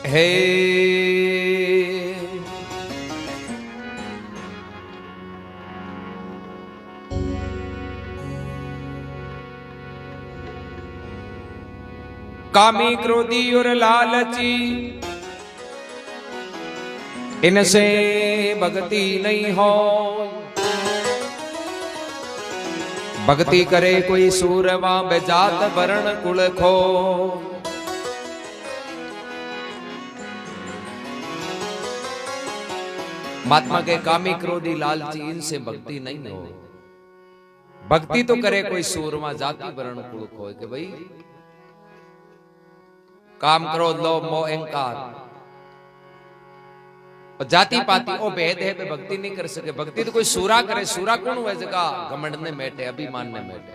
हे कामी क्रोधी और लालची इनसे भक्ति नहीं हो। भक्ति करे कोई सूरवा बेजात वर्ण कुल खो। महात्मा के कामी क्रोधी लालची इनसे भक्ति नहीं हो। भक्ति तो करे कोई सूरमा जाति वर्ण कुल खो। कि भाई काम क्रोध लोभ मोह अहंकार और जाति पाति ओ भेद है तो भक्ति नहीं कर सके। भक्ति तो कोई सूरा करे। सूरा कौन हुआ जगह घमंड ने मेटे अभिमान ने मेटे।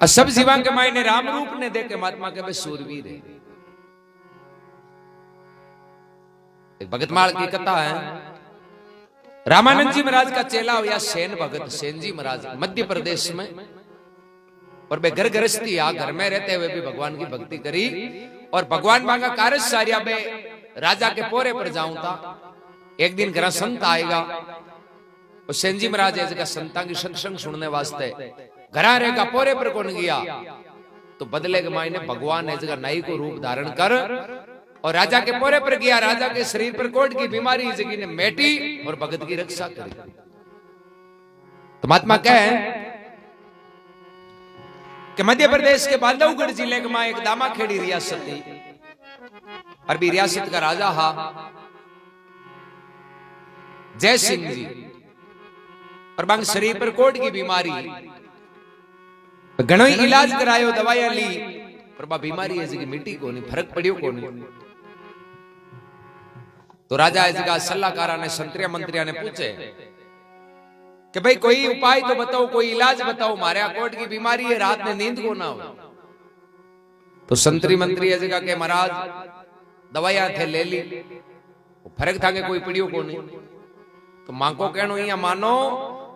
और सब जीवा के मायने राम रूप ने देखे महात्मा के सूरवीर है। एक भगतमाल की कथा है। रामानंद जी महाराज का चेला हुआ सेन भगत सेन जी महाराज मध्य प्रदेश में। और वे घर गृहस्थी आ घर में रहते हुए भी भगवान की भक्ति करी। और भगवान मांगा कार्य सारिया बे राजा के पोरे पर जाऊं था। एक दिन घर संत आएगा और सेन जी महाराज जगह संता की सत्संग सुनने वास्ते घरा रहेगा पोरे पर कौन गया तो बदले के मायने भगवान ने जगह नाई को रूप धारण कर और राजा के पोरे पर गया। राजा के शरीर पर कोट की बीमारी जगह ने मेटी और भगत की रक्षा करी। तो महात्मा कहे कि मध्य प्रदेश के बांधवगढ़ जिले के मां एक दामाखेड़ी रियासत थी। अरबी रियासत का राजा हा जय सिंह जी। और बांग शरीर पर कोट की बीमारी घणो इलाज करायो दवाइयां ली पर बा बीमारी है जगह मिट्टी को नहीं फर्क पड़ियो को नहीं। तो राजा इस जगह सलाहकारा ने संतरिया मंत्रिया ने पूछे कि भाई कोई उपाय तो बताओ कोई इलाज बताओ। मारे कोट की बीमारी है रात में नींद को ना हो। तो संतरी मंत्री इस जगह के महाराज दवाइयां थे ले ली फर्क था कि कोई पड़ियो को नहीं। तो मां को कहनो या मानो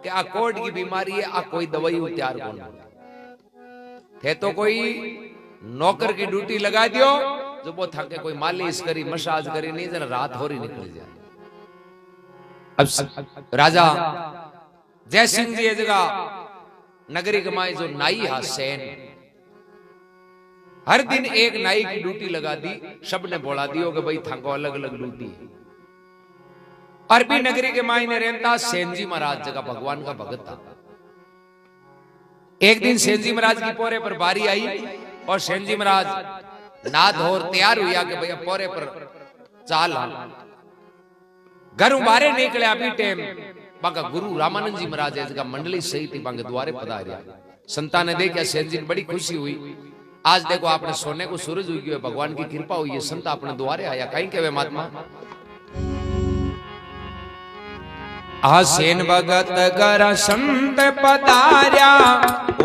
कि आ कोट की बीमारी है आ कोई दवाई तैयार को ना थे तो कोई नौकर की ड्यूटी लगा दियो जो वो थके कोई मालिश करी मसाज करी नहीं जरा रात हो रही निकल जाए। अब राजा जय सिंह जी जगह नगरी कमाई जो नाई हा सेन हर दिन एक नाई की ड्यूटी लगा दी। सब ने बोला दियो कि भाई थाको अलग अलग ड्यूटी। अरबी नगरी के मायने रहता सेन जी महाराज जगह भगवान का भगत था। एक दिन सेन जी महाराज की पोरे पर बारी आई और सेन जी महाराज नाद और तैयार हुआ कि भैया पोरे पर चाल घर उबारे निकले। अभी टाइम बांका गुरु रामानंद जी महाराज का मंडली सही थी बांके द्वारे पधारिया। संता ने देखा सेन जी ने बड़ी खुशी हुई। आज देखो आपने सोने को सूरज उगी है भगवान की कृपा हुई है। संता अपने द्वारे आया कहीं कहवे महात्मा आ सेन भगत कर संत पधार्या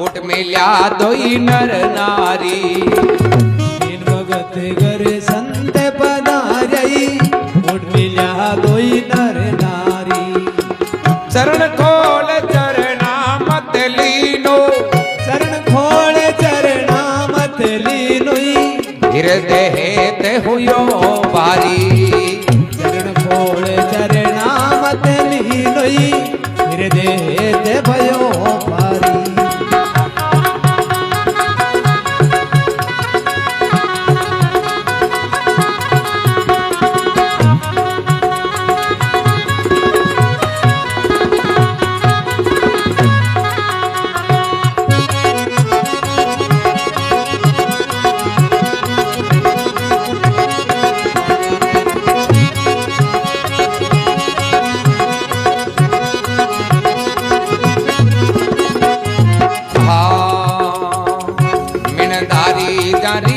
ओट मिल्या दोई नर नारी। सेन भगत कर संत पधार्या ओट मिल्या दोई नर नारी। चरण खोल चरणा मत लीनो चरण खोल चरणा मत लीनो। हृदय ते हुयो भारी। चरण खोल चरणा मत लीनो हृदय ते भयो भारी।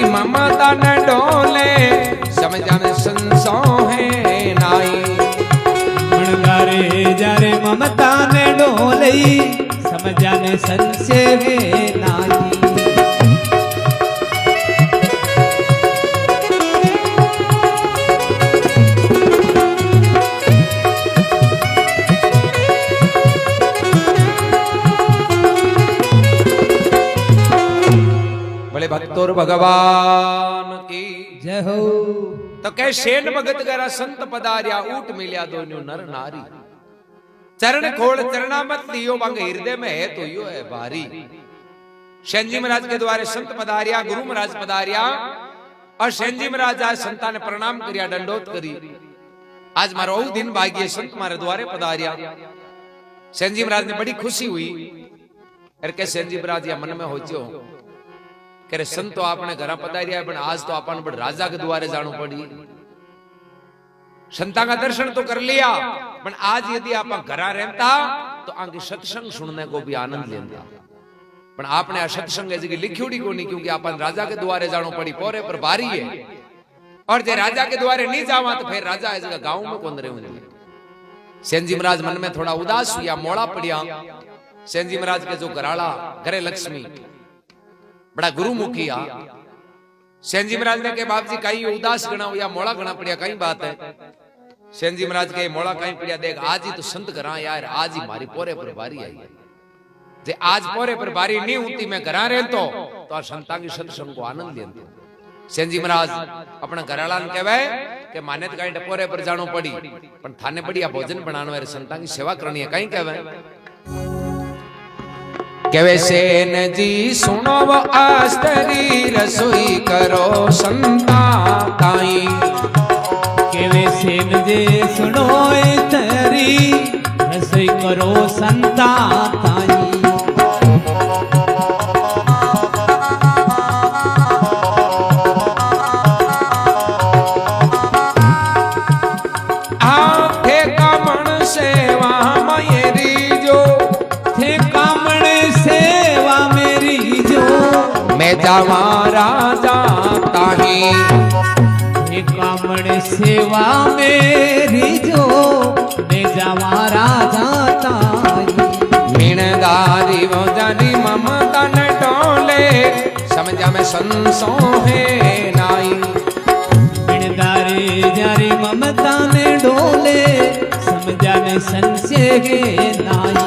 ममता न डोले समझन संसो है नाई। मणगारे जारे ममता ने डोले समझन संशय है नाई। भक्तोर भगवान की जय। जय हो तो कह सेन भगत करा संत पधारिया ऊट मिलिया दोनों नर नारी चरण खोल चरणा मत लियो बांगे हृदय में है तो यो है भारी। सेन जी महाराज के द्वारे संत पधारिया गुरु महाराज पधारिया और सेन जी महाराज आज संता ने प्रणाम करिया दंडोत करी। आज मारो दिन भाग्य संत मारे द्वारे पधारिया। सेन जी महाराज ने बड़ी खुशी हुई। अरे के सेन जी महाराज या मन में होचो करे संत तो आपने घर पधारिया पण आज तो अपन बड़ राजा के द्वारे जाणू पड़ी। संता का दर्शन तो कर लिया पण आज यदि आप घरा रहता तो आगे सत्संग सुनने को भी आनंद लेता। पण आपने आ सत्संग जगह लिखियोड़ी को नहीं क्योंकि अपन राजा के द्वारे जाणू पड़ी पोरे पर बारी है। और जे राजा के द्वारे नहीं जावा तो फिर राजा इस गांव में कौन रहे। सेन जी महाराज मन में थोड़ा उदास हुआ मोड़ा पड़िया। सेन जी महाराज के जो घराला घरे लक्ष्मी बड़ा गुरुमुखी आ। सेन जी महाराज ने के बाप जी कहीं उदास गणा हुआ मोड़ा गणा पड़िया कहीं बात है। सेन जी महाराज के मोड़ा कहीं पड़िया देख आज ही तो संत करा यार आज ही मारी पोरे पर बारी आई है। जे आज पोरे पर बारी नहीं होती मैं घरा रहतो तो आ संता की सत्संग को आनंद लेते। सेन जी महाराज अपना घराला ने कहवे कि माने तो कहीं टपोरे पर जानो पड़ी पण थाने बढ़िया भोजन बनाने वाले संता की सेवा करनी है। कहीं कहवे सेन जी सुनो वो आस्तरी रसोई करो संता ताई। कहवे सेन जी सुनो तरी रसोई करो संता ताई। जावा राजा ताही कामड़ सेवा मेरी जो मैं जावा राजा ताही। मीणदारी वो जानी ममता न टोले समझा में संसो है नाई। मीणदारी जारी ममता ने डोले समझा में संशय है नाई।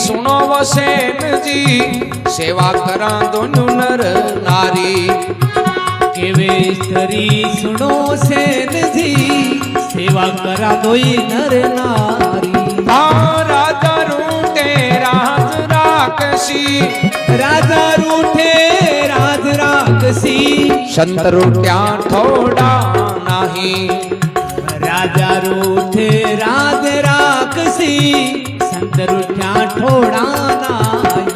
सुनो वो सेन जी सेवा करा दोनों नर नारी। केवे स्त्री सुनो सेन जी सेवा करा दोई नर नारी। राजा रूठे राज राक्षसी राजा रूठे राज राक्षसी संत रूठ्या थोड़ा नहीं। राजा रूठे राज राक्षसी संत रूठ्या थोड़ा नाही।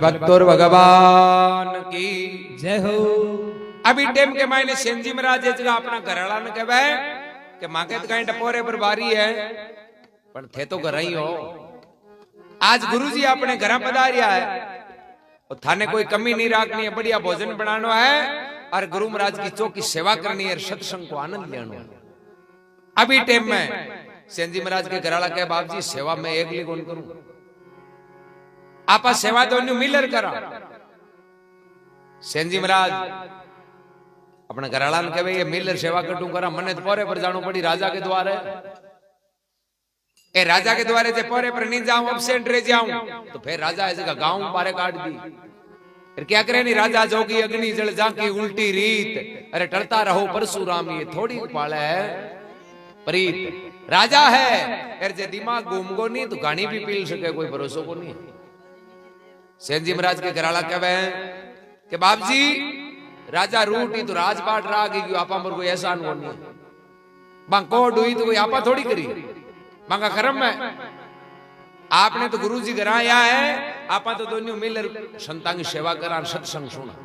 भक्तोर भगवान की जय हो। अभी टाइम के मायने सेन जी महाराज जगह अपना घरवाला ने कहवे कि मांगे तो कहीं टपोरे पर बारी है पण थे तो घर ही हो। आज गुरुजी अपने घर पधारिया है और थाने कोई कमी नहीं रखनी है। बढ़िया भोजन बनाना है और गुरु महाराज की चौकी सेवा करनी है। सत्संग को आनंद लेना है। अभी टाइम में सेन जी महाराज के घरवाला कहे बाप जी सेवा में एक ली कौन करूं आपा सेवा तो मिलर करा। सेन जी महाराज अपने घरवाला ने कहे ये मिलर सेवा कटू करा मने तो पोरे पर जानो पड़ी राजा के द्वारे। ए राजा के द्वारे जे पोरे पर नहीं जाऊं एब्सेंट रह जाऊं तो फिर राजा ऐसे का गांव पारे काट दी। फिर क्या करे नहीं राजा जोगी अग्नि जल जाकी उल्टी रीत। अरे टलता रहो परशुराम ये थोड़ी पाला है प्रीत। राजा है अरे जे दिमाग घूम गो नहीं तो गानी भी पी सके कोई भरोसो को नहीं। सेन जी महाराज के घराला कहे कि बाप जी राजा रूटी तो राजपाट राग गयो आपा पर कोई एहसान को नहीं। बांकोड हुई तो कोई आपा थोड़ी करी। मांगा कर्म में आपने तो गुरु जी घर आया है, आपा तो दोनों मिलकर संतां की सेवा करा, सत्संग सुना।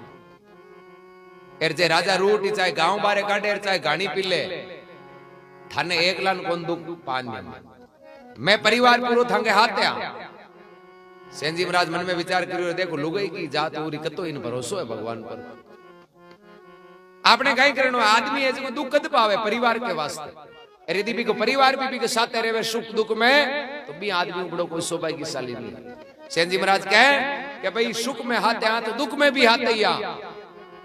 एर जे राजा रोटी चाहे गांव बारे काटे, चाहे गाणी पी ले, थाने एक लान कौन दुख पान दे। मैं परिवार पूरो थांगे हाथे आ। सेन जी महाराज मन में विचार करियो, देखो लुगाई की जात पूरी कतो इन भरोसो है भगवान पर। आपने कहीं करनो, आदमी है जो दुख कद पावे परिवार के वास्ते। अरे यदि भी को परिवार भी के साथ रहे सुख दुख में, तो भी आदमी बड़ो कोई सौभाग्यशाली नहीं है। सेन जी महाराज कहे कि भाई सुख में हाथ है तो दुख में भी हाथ है।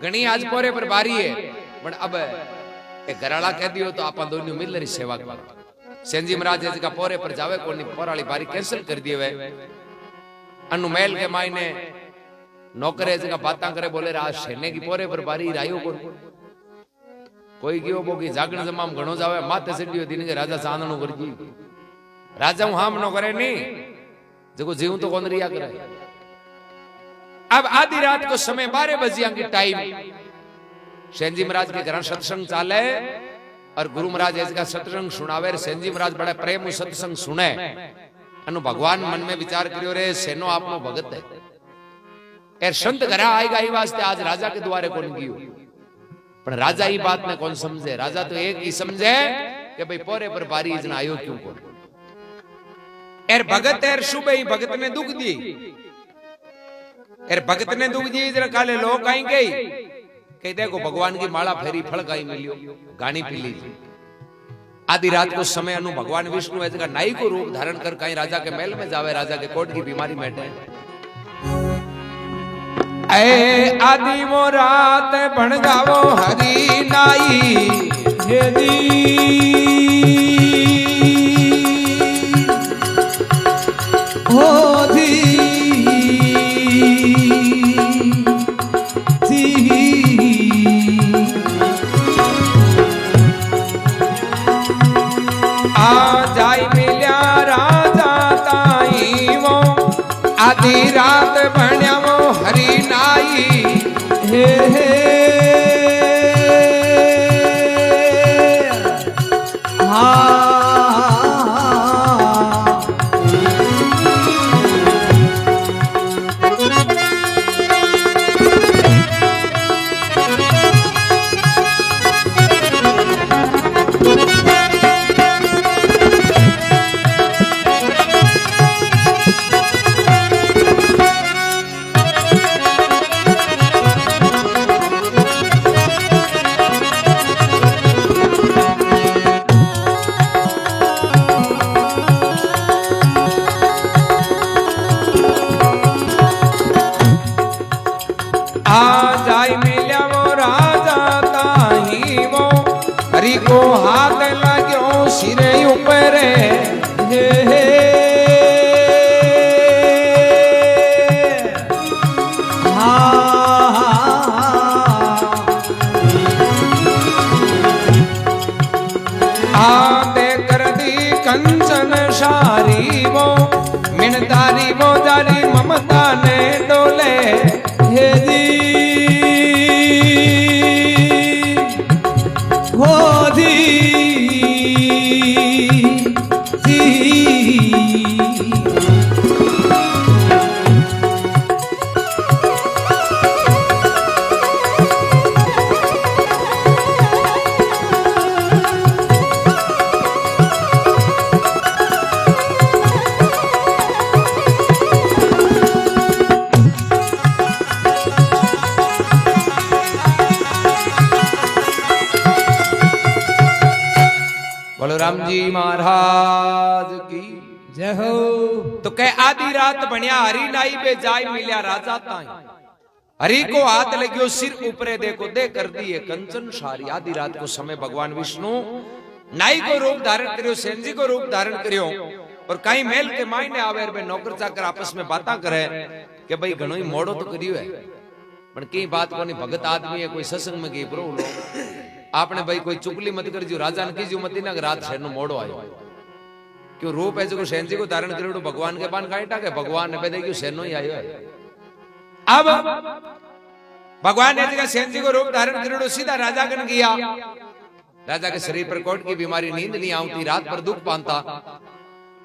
घनी आज पोरे पर बारी है, पर अब घराला कह दियो तो आप दोनों मिल रही सेवा करो। सेन जी महाराज का पोरे पर जावे कोनी, पोराली बारी कैंसिल कर दिए वे। अनु महल के मायने नौकरे जगह बातें करे, बोले आज सेने की पोरे पर बारी रायो को कोई गयो बोगी जागण जमाम घणो जावे, माथे सीडियो दिन के राजा चांदणो करजी। राजा हूं हाम नो करे नहीं, जको जीव तो कौन रिया करे। अब आधी रात को समय 12 बजे की टाइम, सेन जी महाराज के घर सत्संग चाले और गुरु महाराज इसका सत्संग सुनावे। सेन जी महाराज बड़ा प्रेम सत्संग सुने। अनु भगवान मन में विचार करियो, रे सेनो आपनो भगत है, एर संत घरा आएगा ही वास्ते आज राजा के द्वारे कौन गयो। पर राजा ही बात में कौन समझे। राजा तो एक ही समझे कि भाई पोरे पर बारी इतना आयो क्यों को। एर भगत एर सुबह ही भगत ने दुख दी, एर भगत ने दुख दी। जरा काले लोग आई गई कही देखो भगवान की माला फेरी फल गाई मिलियो, गानी पी लीजिए। आधी रात को समय अनु भगवान विष्णु ऐसे का नाई को रूप धारण कर कहीं राजा के महल में जावे, राजा के कोट की बीमारी बैठे। ऐ आदि वो रात बन गावो हरी नाई, यदि हो धी आ जाई मिल्या राजा ताई वो, आधी रात बन्या वो हरी नाई। हे हे हरि को हाथ लाग्यो सिरे ऊपर, हे हे आते कर दी कंचन सारी वो, मिनतारी वो जारी ममता ने डोले। हे जी हो धी राम जी महाराज की जय हो। तो कह आधी रात बनिया हरी नाई पे जाय मिलिया राजा ताई, हरि को हाथ लगियो सिर ऊपरे देखो दे कर दिए कंचन सारी। आधी रात को समय भगवान विष्णु नाई को रूप धारण करियो, सेन जी को रूप धारण करियो और कई मेल के मायने आवे बे नौकर चाकर आपस में बातें करे कि भाई घणो ही मोड़ो तो करियो है, पर कई बात कोनी भगत आदमी है कोई सत्संग में गई प्रो आपने भाई कोई चुगली मत कर जो राजा ने कीजू मत ना रात शहर मोड़ो आयो क्यों रूप है जो सेन जी को धारण करियो भगवान के पान काटा के भगवान ने बेदे क्यों सेनो ही आयो है। अब भगवान ने जगह सेन जी को रूप धारण करियो सीधा राजा कन गया। राजा के शरीर पर कोट की बीमारी नींद नहीं आती, रात पर दुख पाता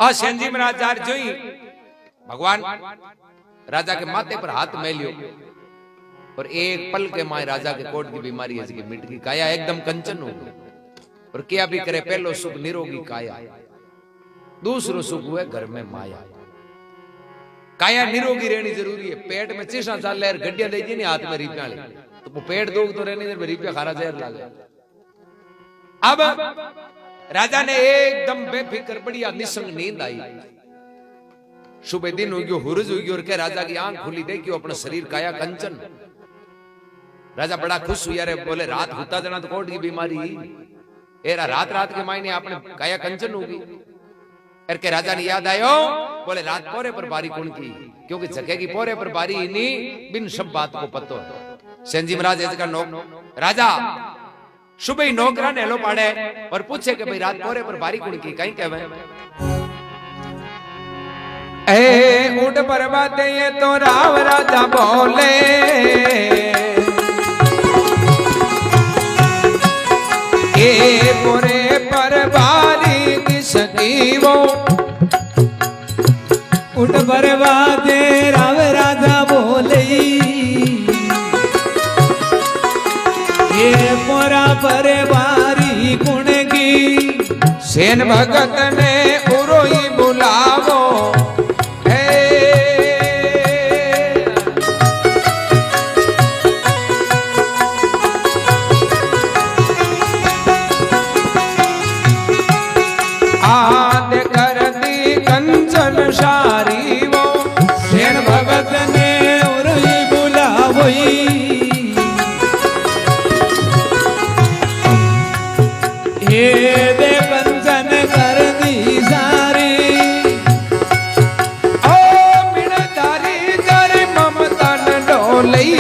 आ सेनजी महाराज जार जोई भगवान राजा के माथे पर हाथ मेलियो और एक पल के माए राजा के कोट की बीमारी है मिट गई, काया एकदम कंचन हो गई। और क्या भी करे, पहलो सुख निरोगी काया, दूसरो सुख हुए घर में माया। काया निरोगी रहनी जरूरी है। पेट में चीसा चाल ले, गड्डिया दे नहीं हाथ में रिपिया ले, तो वो पेट दोग तो रहने दे, रिपिया खारा जहर लागे। अब राजा ने एकदम बेफिक्र बढ़िया निसंग नींद आई। सुबह दिन हो गयो, हुरज हो गयो, और क्या राजा की आंख खुली देखी अपना शरीर काया कंचन। राजा बड़ा खुश हुआ रे, बोले रात होता जना तो कोट की बीमारी एरा रात रात के मायने आपने काया कंचन होगी। अरे के राजा ने याद आयो, बोले रात पोरे पर बारी कौन की, क्योंकि जगह की पोरे पर बारी नहीं बिन सब बात को पतो। सेनजी महाराज ऐसे राजा सुबह ही नौकरा ने हेलो पाड़े और पूछे कि भाई रात पोरे पर बारी कौन की, कहीं कहवे ए उठ बर्बादे ये तो राव राजा बोले, ए पोरे पर बारी किसकी वो, उठ बर्बादे राव राजा बोले, ये पोरा पर बारी कुण की। सेन भगत ने उरोई बुलावो, सारी वो सेन भगत ने उरोई बुलावोई, ये दे कंचन कर दी सारी, ओ मिणधारी जर ममता न डोलई,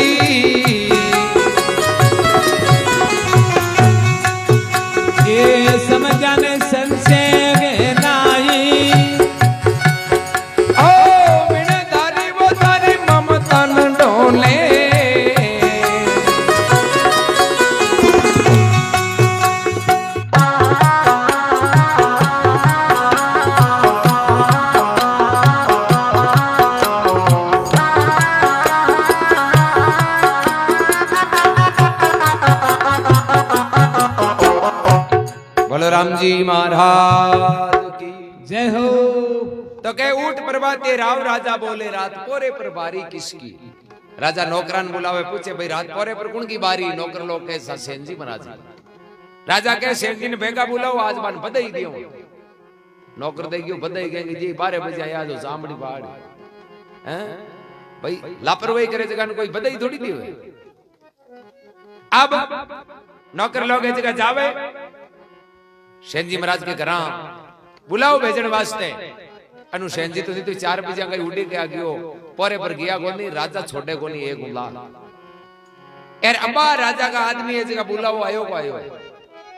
ये समझाने संशय राम जी महाराज की जय हो। तो कहे उठ प्रभाते राव राजा बोले रात पोरे पर बारी किसकी। राजा नौकरान बुलावे पूछे भाई रात पोरे पर कौन की बारी। नौकर लोग कैसा सेनजी महाराज। राजा कहे सेनजी ने बेगा बुलाओ आज बान बधाई दियो। नौकर दे गयो बधाई कहेंगे जी 12 बजे आया जो जामड़ी पहाड़ी हैं भाई लापरवाही करे जगह कोई बधाई थोड़ी दी हुई। अब नौकर लोग जगह जावे सेनजी महाराज के घर बुलाओ भेजन वास्ते। अनु सेनजी तो 4 बजे गई उड़ी के आ गयो पोरे पर गया कोनी। राजा छोड़े कोनी एक उला एर अब्बा राजा का आदमी है जगह बुलाओ आयो को आयो।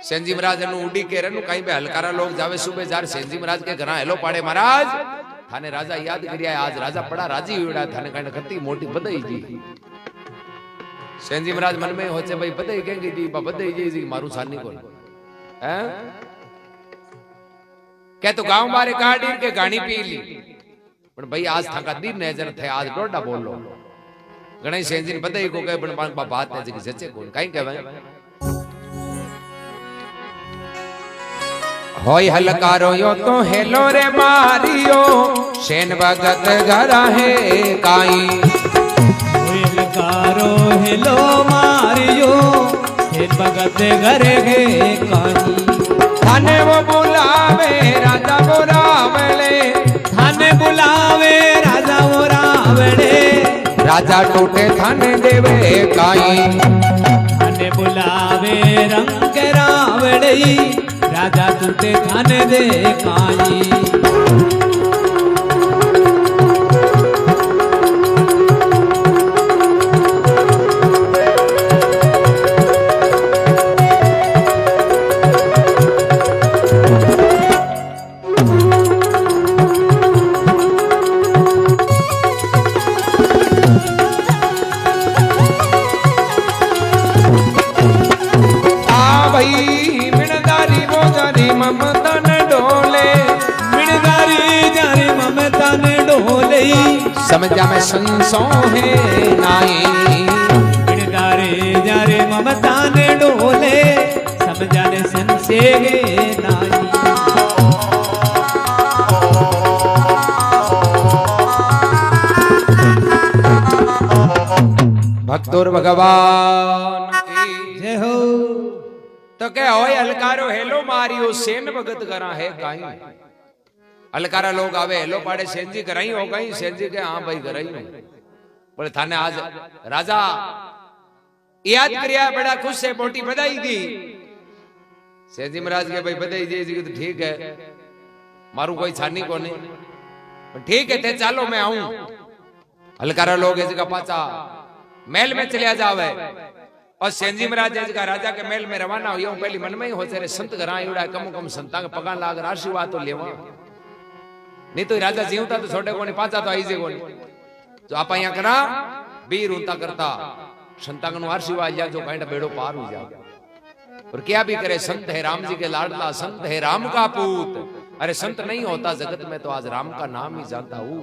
सेनजी महाराज अनु उड़ी के रनु कहीं पे हलकारा लोग जावे सुबह जार सेनजी महाराज के घर हेलो पाड़े महाराज थाने राजा याद करिया आज राजा पड़ा राजी हुआ थाने कहीं कती मोटी बधाई जी। सेनजी महाराज मन में होचे भाई बधाई कहेंगे जी बधाई जी मारू सानी को हैं क्या तो गांव बारे काट के गाड़ी पी ली पर भाई आज थका दिन नजर थे आज डोडा बोल लो गणेश सेनजी ने बधाई को कहे पण बात है जी सच्चे कोन काई कहवे होय हलकारो यो तो हेलो रे मारियो सेन भगत घरा है काई। होय हलकारो हेलो मारियो सेन भगत घरे है काई। थाने वो बुलावे राजा वो रावले थाने बुलावे राजा वो रावले राजा टूटे थाने देवे काई। थाने बुलावे रंग रावले राजा टूटे थाने दे काई। समझा में संसो है नाई। बिनदारे जारे ममता ने डोले समझाने संसेगे नाई। भक्तोर भगवान की जय हो। तो क्या होय अलकारो हेलो मारियो सेन भगत करा है काई। अलकारा लोग आवे हेलो पाड़े सेन जी कराई हो गई। सेन जी के हाँ भाई कराई हो। बोले थाने आज राजा याद करिया बड़ा खुश है मोटी बधाई दी। सेन जी महाराज के भाई बधाई दी जी तो ठीक है मारू कोई छानी को नहीं ठीक है थे चालो मैं आऊं। अलकारा लोग इसका पाचा महल में चलिया जावे और सेनजी महाराज का राजा के महल में रवाना हुई पहली मन में ही हो तेरे संत घरा उड़ा कम कम संता के पगान लाग आशीर्वाद तो लेवा नहीं तो राजा जीवता तो छोटे कोनी पाचा तो आईजे कोनी जो आप यहाँ करा बीर उनता करता संता का आशीर्वाद लिया जो कहीं बेड़ो पार हो जा। और क्या भी करे संत है राम जी के लाडला संत है राम का पूत। अरे संत नहीं होता जगत में तो आज राम का नाम ही जानता हूं।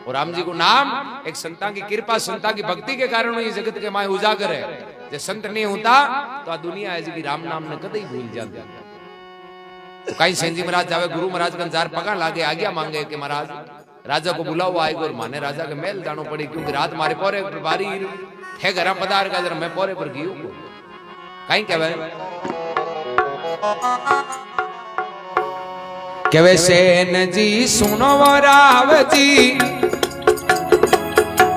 और राम जी को नाम एक संता की कृपा संता की भक्ति के कारण ये जगत के माय उजागर है। जे संत नहीं होता तो आ दुनिया है जी राम नाम ने कदे ही भूल जाती। तो कहीं सेनजी महाराज जावे गुरु महाराज का जार पगा लागे आज्ञा मांगे कि महाराज राजा को बुलाओ आएगा और माने राजा के महल जानो पड़ी क्योंकि रात मारे पोरे बारी थे घर पदार का जरा मैं पोरे पर गियो कहीं कहवे सेन जी सुनो राव जी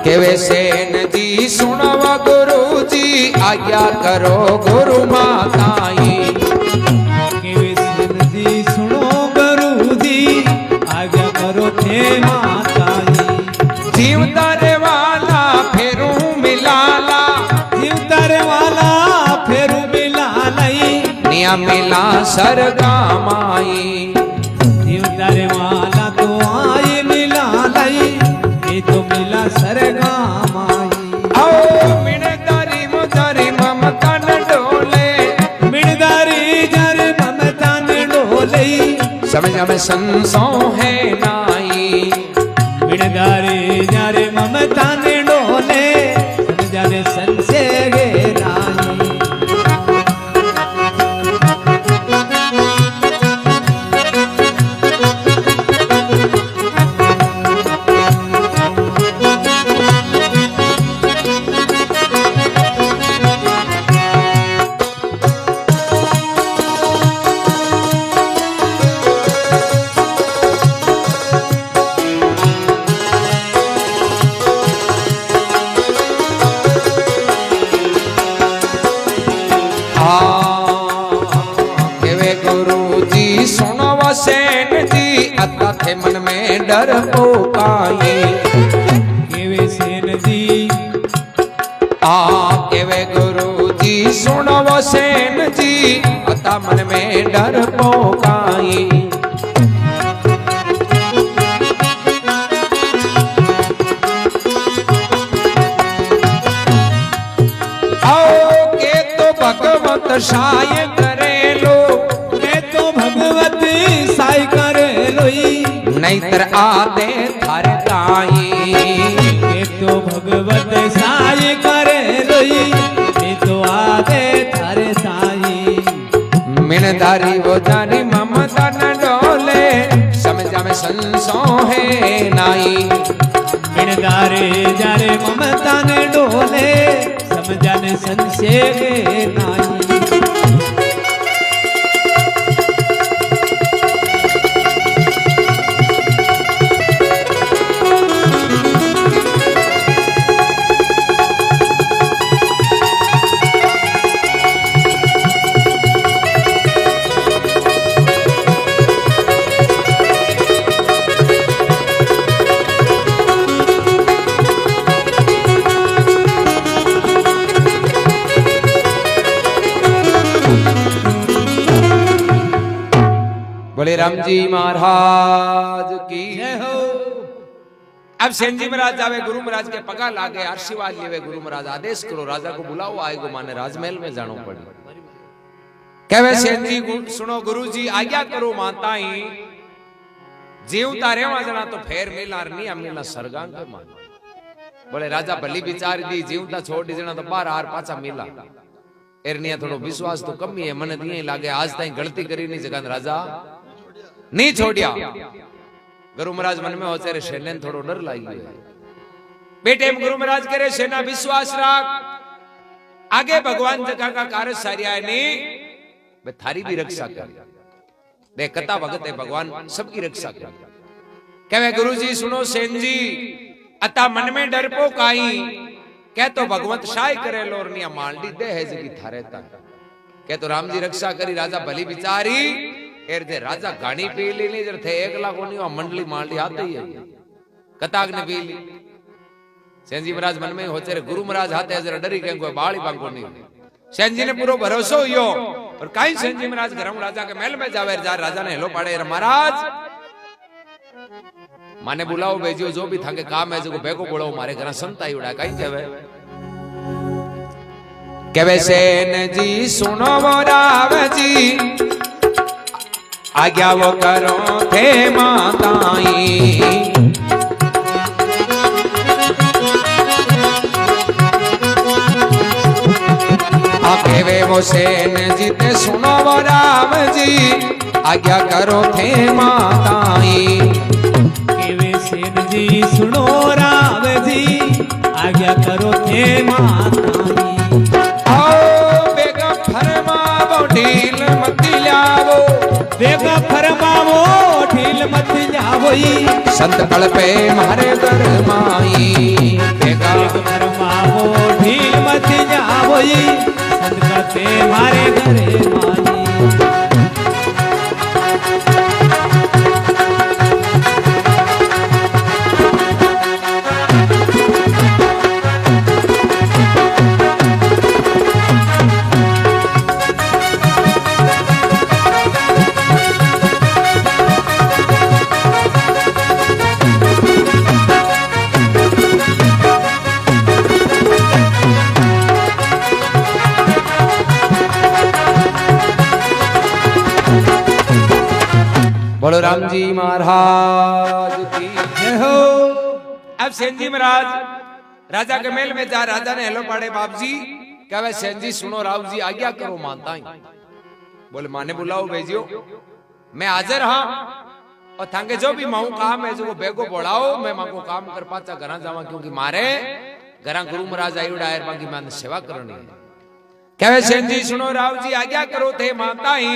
कहवे सेन जी सुनो गुरु जी आज्ञा करो गुरु माताई। कहवे सेन जी सुनो गुरु जी आज्ञा करो थे माताई। जीवता रे वाला फेरू मिलाला जीवता रे वाला फेरू मिलालाई निया मिला सरगामाई। जीवतारे वाला तो आई मिला लाई ये तो मिला सरगामाई। आओ मिणदारी मुदारी ममता न डोले मिणदारी जारे ममता न डोले समझ में संसो है नाई। मिणदारी जारे ममता न डोले समझाने संसेगे नाई। सेन जी अता थे मन में डर पोकाई। केवे सेन जी केवे गुरु जी सुनो सेन जी अता मन में डर पोकाई। आओ के तो भगवत साय करे लो के तो भगवत साई करे लोई नहीं तर आदे थारे ताई। के तो भगवत साई करे लोई के तो आदे थारे साई। मिणदारी वो जानी ममता न डोले समझा में संसो है नाई। मिणदारे जारे ममता ने डोले समझाने संशय नाई। बोले राम जी महाराज की जय हो। अब सेन जी महाराज जावे गुरु महाराज के पगा लागे आशीर्वाद लेवे। गुरु महाराज आदेश करो राजा को बुलाओ आएगो माने राजमहल में जानो पड़ी। कहवे सेन जी सुनो गुरु जी आज्ञा करो माताई जीवता रेवा जना तो फेर मिलार नहीं मिला सरगांग के मान बोले राजा भली विचार दी जीवता छोड़ दी जना तो बार आर पाछा मिला एरनिया थोड़ो विश्वास तो कमी है मन दिए लागे आज ताई गलती करी नहीं जगन राजा नहीं छोड़िया गुरु महाराज मन में होचे रे सेने थोड़ो डर लागी है बेटे गुरु महाराज करे सेना विश्वास राख आगे भगवान जगह का कार्य सारिया नहीं वे थारी भी रक्षा कर दे कथा भगत है भगवान सबकी रक्षा कर कहे गुरुजी सुनो सेन जी अता मन में डर पो काई कह तो भगवंत शाय करे लोरनिया मालडी दे है जी थारे तक कह तो राम जी रक्षा करी राजा भली बिचारी एर दे राजा गाणी पी ली नहीं जर थे 1 लाख होनी वा मंडली मालडी आते ही है कताग ने पी ली सेन जी महाराज मन में होचे रे गुरु महाराज हाथे जरा डरी के कोई बाली बांको नहीं सेन जी ने पूरो भरोसो यो और काई सेन जी महाराज गरम राजा के महल में जावे जा राजा ने हेलो पाड़े महाराज माने बुलाओ बेजियो जो भी थाके काम है जो बेको बोलो मारे घर संताई उड़ा काई कहवे सेन जी सुनो वो राव जी आज्ञा वो करो थे माताई कहवे वो सेन जी ते सुनो वो राव जी आज्ञा करो थे माताई सेन जी सुनो राव जी आज्ञा करो थे माताई आओ बेगा फरमावो ढील मत लावो बेगा फरमावो ढील मत लावो संत कल पे मारे घर माई बेगा फरमावो ढील मत लावो संत कल पे मारे घर माई बोलो राम जी महाराज की जय हो। अब सेन जी महाराज राजा के मेल में जा राजा ने हेलो पाड़े बाप जी कहे सेन जी सुनो राव जी आज्ञा करो मानता ही बोले माने बुलाओ भेजियो मैं हाजिर हाँ और थांगे जो भी माऊ काम है जो बेगो बोलाओ मैं मां को काम कर पाचा घर जावा क्योंकि मारे घर गुरु महाराज आई उड़ा बाकी मैं सेवा करनी है कहे सेन जी सुनो राव जी आज्ञा करो थे मानता ही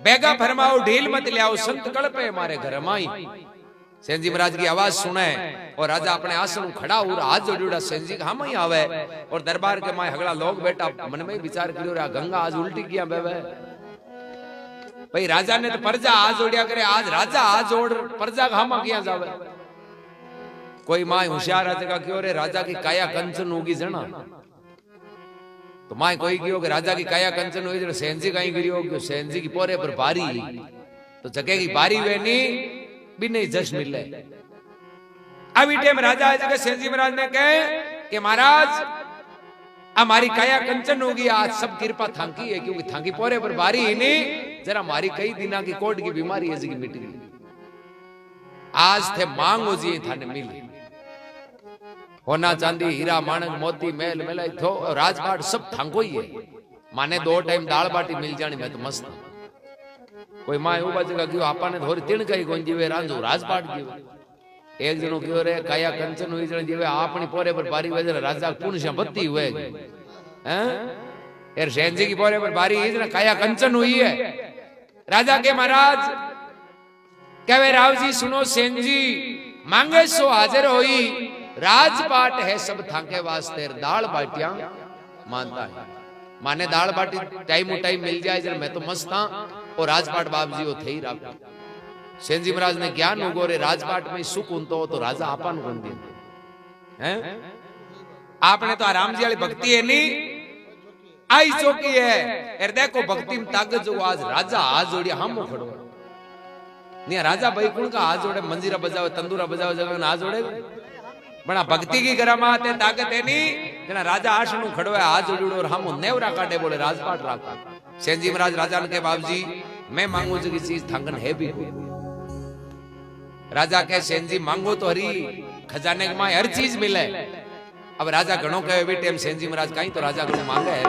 बेगा फरमाओ ढील मत लियाओ संत कल पे हमारे घर माई सेन जी महाराज की आवाज सुने और राजा अपने आसन खड़ा हो हाथ जोड़ा सेन जी हम ही आवे और दरबार के माए हगड़ा लोग बेटा मन में विचार करियो रा गंगा आज उल्टी किया बेवे भाई राजा ने तो प्रजा आज जोड़िया करे आज राजा आज जोड़ प्रजा हम किया जावे कोई माए होशियार राजा का क्यों रे राजा की काया कंचन होगी जना तो माए कोई कियो कि राजा की काया कंचन हुई जो सेन जी कहीं गिरियो कि सेन जी की पोरे पर बारी तो जगह की बारी वे नहीं भी नहीं जश मिले अब इटे में राजा जगह सेन जी महाराज ने कहे कि महाराज हमारी काया कंचन होगी आज सब कृपा थांकी है क्योंकि थांकी पोरे पर बारी ही नहीं जरा हमारी कई दिना की कोट की बीमारी है जी मिट गई आज थे मांग हो जी थाने मिली होना चांदी हीरा माणक मोती मेल मिलाई थो राजपाट सब थांको ही है माने 2 टाइम दाल बाटी मिल जानी मैं तो मस्त कोई मां એવું બાજુ ગયો આપાને થોડી તીણ કઈ કોણ જીવે રાંજો રાજપાટ જીવે એક જણો કયો રે કાયા કંચન હોઈ જણ જીવે આપણી પોરે પર બારી વજર રાજા પુણ્ય બત્તી हुए हैं यार सेन जी की पोरे पर बारी इतना काया कंचन हुई है राजा के महाराज कहे राव जी सुनो सेन जी मांगे सो हाजिर होई राजपाट है सब थाके वास्ते दाल बाटियां मानता है माने दाल बाटी टाइम टाइम मिल जाए जब मैं तो मस्त था और राजपाट बाप जी थे ही राव सेन जी महाराज ने ज्ञान उगो रे राजपाट में सुख उनतो तो राजा आपन कोन दे हैं आपने तो आराम जी वाली भक्ति है नहीं आई चौकी है हृदय को भक्ति में ताकत जो आज राजा हाथ जोड़िया हम खड़ो नहीं राजा भाई कुण का हाथ जोड़े मंजीरा बजावे तंदूरा बजावे जगह हाथ जोड़े बड़ा भक्ति की करामात है ताकत है नहीं जना राजा आशनु खड़ो है हाथ जोड़ो और हम नेवरा काटे बोले राजपाट राखा सेन जी महाराज राजा ने के बाप जी मैं मांगू जो की चीज थांगन है भी राजा कहे सेन जी मांगो तो हरी खजाने में हर चीज मिले। अब राजा घणो कहे भी टाइम सेन जी महाराज कहीं तो राजा घणो मांगे है।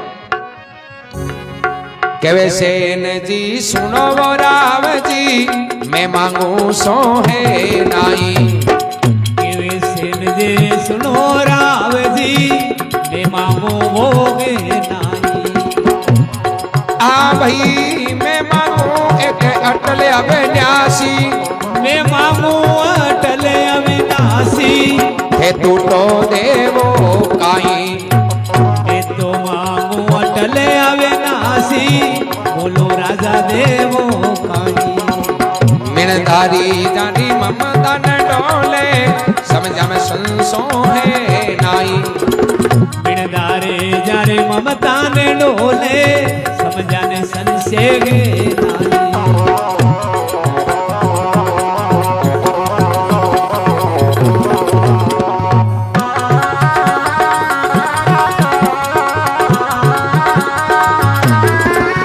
कहे सेन जी सुनो वो राव जी मैं मांगू सो है नाई। कहे सेन जी सुनो राव जी मैं मांगू वो है नाई। आ भाई मैं मांगू एक अटल अविनाशी। मैं मांगू अटल अविनाशी। हे तू तो देवो काई। हे तो मांगू अटल अविनाशी बोलो राजा देवो काई। मिणधारी जानी ममता न डोले समझा में संसो है नाई। मिणधारे जारे ममता ने डोले समझाने संशय गे नाई।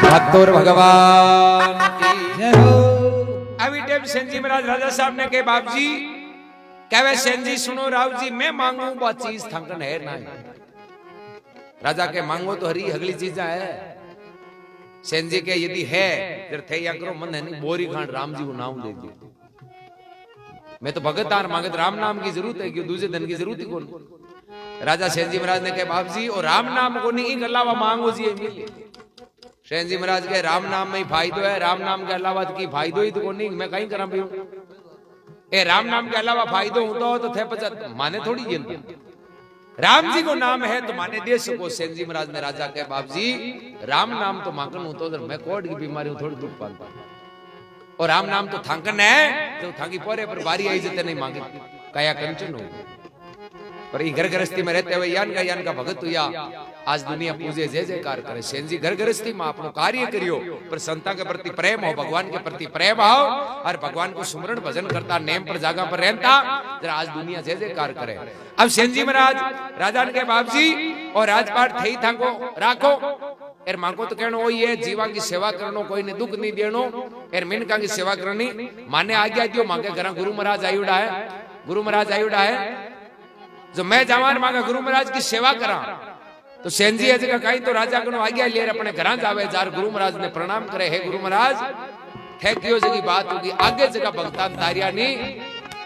भक्तोर भगवान की जय हो। अभी टाइम सेन जी महाराज राजा साहब ने कहे बाप जी कहे सेन जी सुनो राव जी मैं मांगू वो चीज थंकन है ना। राजा के मांगो तो हरी अगली चीज है। सेन जी के यदि है फिर थे या करो मन है नहीं बोरी खान राम जी को नाम दे दियो। मैं तो भगत आर मांगत राम नाम की जरूरत है क्यों दूसरे धन की जरूरत ही कौन। राजा सेन जी महाराज ने कहे बाप जी और राम नाम को नहीं इन अलावा मांगो जी मिले। सेन जी महाराज के राम नाम में ही फायदो है। राम नाम के अलावा की फायदो ही तो को नहीं मैं कहीं करा पियो। ए राम नाम के अलावा फायदो होता हो तो थे पचा माने थोड़ी जनता। राम जी को नाम है तो माने दे सको। सेन जी महाराज ने राजा के बाप जी राम नाम तो मांगन हो तो मैं कोड की बीमारी हूं थोड़ी दुख पाता और राम नाम तो थांकन है जो थांकी पोरे पर बारी आई जते नहीं मांगे काया कंचन हो। पर ये घर गृहस्थी में रहते हुए यान का भगत हुआ आज दुनिया पूजे जय जयकार करे। सेन जी घर गृहस्थी में अपनो कार्य करियो पर संता के प्रति प्रेम हो भगवान के प्रति प्रेम हो और भगवान को सुमरण भजन करता नेम पर जागा पर रहता जरा आज दुनिया जय जयकार करे। अब सेन जी महाराज राजा के बाप जी और राजपाट थे था को राखो एर मांगो तो कहनो वही है जीवा की सेवा करनो कोई ने दुख नहीं देनो एर मिनका की सेवा करनी माने आज्ञा दियो मांगे घर गुरु महाराज आयुड़ा है। गुरु महाराज आयुड़ा है जो मैं जवान मांगा गुरु महाराज की सेवा करा तो सेन जी जगह कहीं तो राजा को आज्ञा ले अपने घर जावे जार गुरु महाराज ने प्रणाम करे। हे गुरु महाराज ठेकियो जगी बात होगी आगे जगह भक्तान तारिया नहीं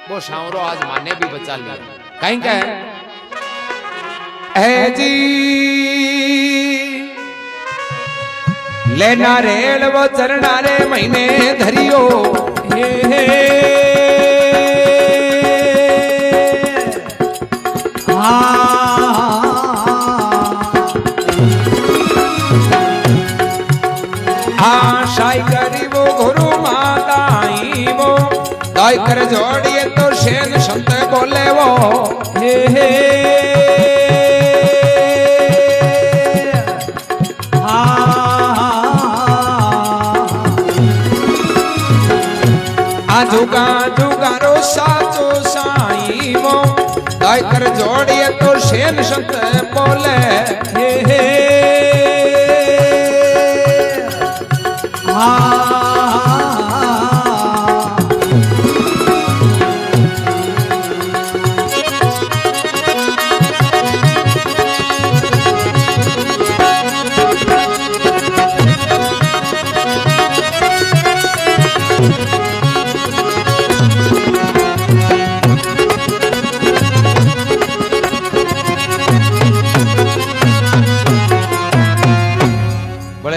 वो शावरो आज माने भी बचा लिया कहीं का है जी लेना रेल वो चरना रे महीने धरियो। हे हे आशाई करी वो गुरु माता आई वो दाई कर जोड़िए तो शेन संत बोले वो। हे हे जुगा जुगा रो साचो साई वो दाई कर जोड़िए तो शेन संत बोले। हे हे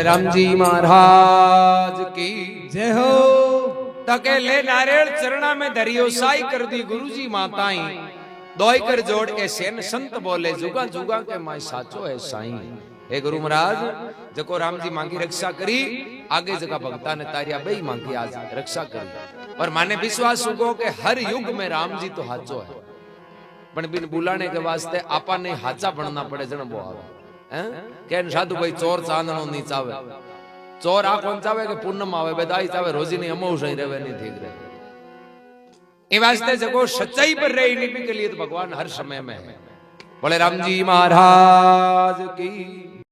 राम जी महाराज की जय हो। तकेले नारियल चरणा में दरियो साई कर दी गुरु जी माताई दोई कर जोड़ के सेन संत बोले जुगा जुगा के माई साचो है साई। हे गुरु महाराज जको राम जी मांगी रक्षा करी आगे जगह भक्ता ने तारिया बई मांगी आज रक्षा करी और माने विश्वास उगो के हर युग में राम जी तो हाचो है पण बिन बुलाने के वास्ते आपा ने हाचा बनना पड़े जन वो आवे केन साधु भाई चोर चांदनो नहीं चावे चोर आ कौन चावे के पूनम आवे बेदाई चावे रोजी नहीं अमो सही रहे नहीं ठीक रहे। ये वास्ते जगो सच्चाई पर रही नहीं के लिए तो भगवान हर समय में है। बोले राम जी महाराज की।